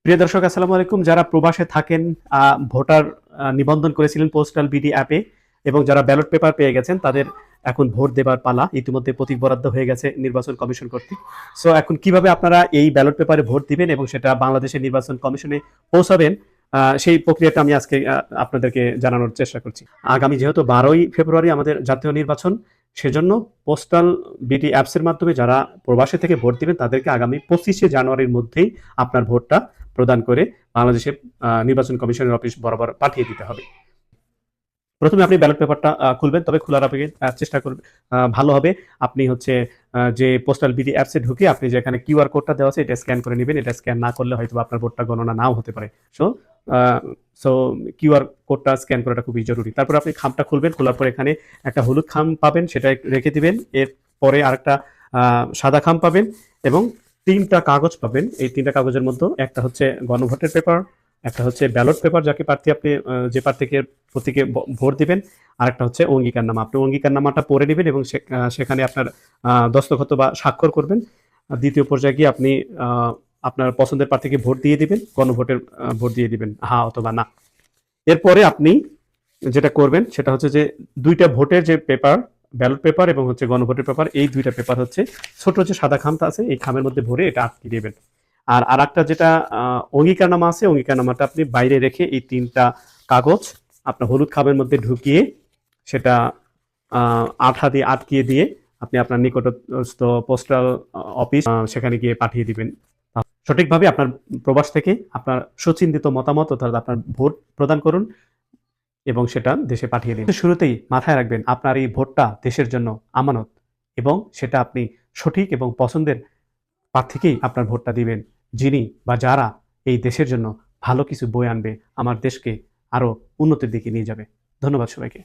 প্রিয় দর্শক, আসসালামু আলাইকুম। যারা প্রবাসে থাকেন, ভোটার নিবন্ধন করেছিলেন পোস্টাল বিডি অ্যাপে এবং যারা ব্যালট পেপার পেয়ে গেছেন তাদের এখন ভোট দেবার পালা। ইতিমধ্যে প্রতীক বরাদ্দ হয়ে গেছে নির্বাচন কমিশন কর্তৃক। সো এখন কিভাবে আপনারা এই ব্যালট পেপারে ভোট দিবেন এবং সেটা বাংলাদেশের নির্বাচন কমিশনে পৌঁছাবেন, সেই প্রক্রিয়াটা আমি আজকে আপনাদেরকে জানানোর চেষ্টা করছি। আগামী যেহেতু 12ই ফেব্রুয়ারি আমাদের জাতীয় নির্বাচন, সেজন্য পোস্টাল বিডি অ্যাপসের মাধ্যমে যারা প্রবাসী থেকে ভোট দিবেন তাদেরকে আগামী 25শে জানুয়ারির মধ্যেই আপনার ভোটটা প্রদান করে বাংলাদেশের নির্বাচন কমিশনের অফিস বরাবর পাঠিয়ে দিতে হবে। প্রথমে আপনি ব্যালট পেপারটা খুলবেন, তবে খোলার আগে চেষ্টা করবেন, ভালো হবে আপনি হচ্ছে যে পোস্টাল বিডি অ্যাপসে ঢুকে আপনি যেখানে কিউআর কোডটা দেওয়া আছে এটা স্ক্যান করে নেবেন। এটা স্ক্যান না করলে হয়তো আপনার ভোটটা গণনা নাও হতে পারে। সো সো কিউআর কোডটা স্ক্যান করাটা খুবই জরুরি। তারপর আপনি খামটা খুলবেন, খোলার পর এখানে একটা হলুদ খাম পাবেন, সেটা রেখে দিবেন। এরপরে আরেকটা সাদা খাম পাবেন এবং 3টা কাগজ পাবেন। এই 3টা কাগজের মধ্যে একটা হচ্ছে গণভোটের পেপার, একটা হচ্ছে ব্যালট পেপার যাকে প্রার্থী আপনি যে প্রার্থীকে প্রতীকে ভোট দিবেন, আর একটা হচ্ছে অঙ্গীকারনামা। আপনি অঙ্গীকারনামাটা পড়ে নেবেন এবং সেখানে আপনার দস্তখত বা স্বাক্ষর করবেন। দ্বিতীয় পর্যায়ে গিয়ে আপনি আপনার পছন্দের প্রার্থীকে ভোট দিয়ে দিবেন, গণভোটের ভোট দিয়ে দিবেন হ্যাঁ অথবা না। এরপরে আপনি যেটা করবেন সেটা হচ্ছে যে 2টা ভোটের যে পেপার, ব্যালট পেপার এবং হচ্ছে গণভোটের পেপার, এই 2টা পেপার হচ্ছে ছোট যে সাদা খামটা আছে এই খামের মধ্যে ভরে এটা আটকে দিবেন। আর একটা যেটা অঙ্গীকারনামা আছে, অঙ্গীকারনামাটা আপনি বাইরে রেখে এই 3টা কাগজ আপনার হলুদ খামের মধ্যে ঢুকিয়ে সেটা আঠা দিয়ে আটকিয়ে দিয়ে আপনি আপনার নিকটস্থ পোস্টাল অফিস সেখানে গিয়ে পাঠিয়ে দিবেন। সঠিকভাবে আপনার প্রবাস থেকে আপনার সুচিন্তিত মতামত অর্থাৎ আপনার ভোট প্রদান করুন এবং সেটা দেশে পাঠিয়ে দিন। শুরুতেই মাথায় রাখবেন আপনার এই ভোটটা দেশের জন্য আমানত এবং সেটা আপনি সঠিক এবং পছন্দের প্রার্থীকেই আপনার ভোটটা দিবেন, যিনি বা যারা এই দেশের জন্য ভালো কিছু বয়ে আনবে, আমার দেশকে আরো উন্নতির দিকে নিয়ে যাবে। ধন্যবাদ সবাইকে।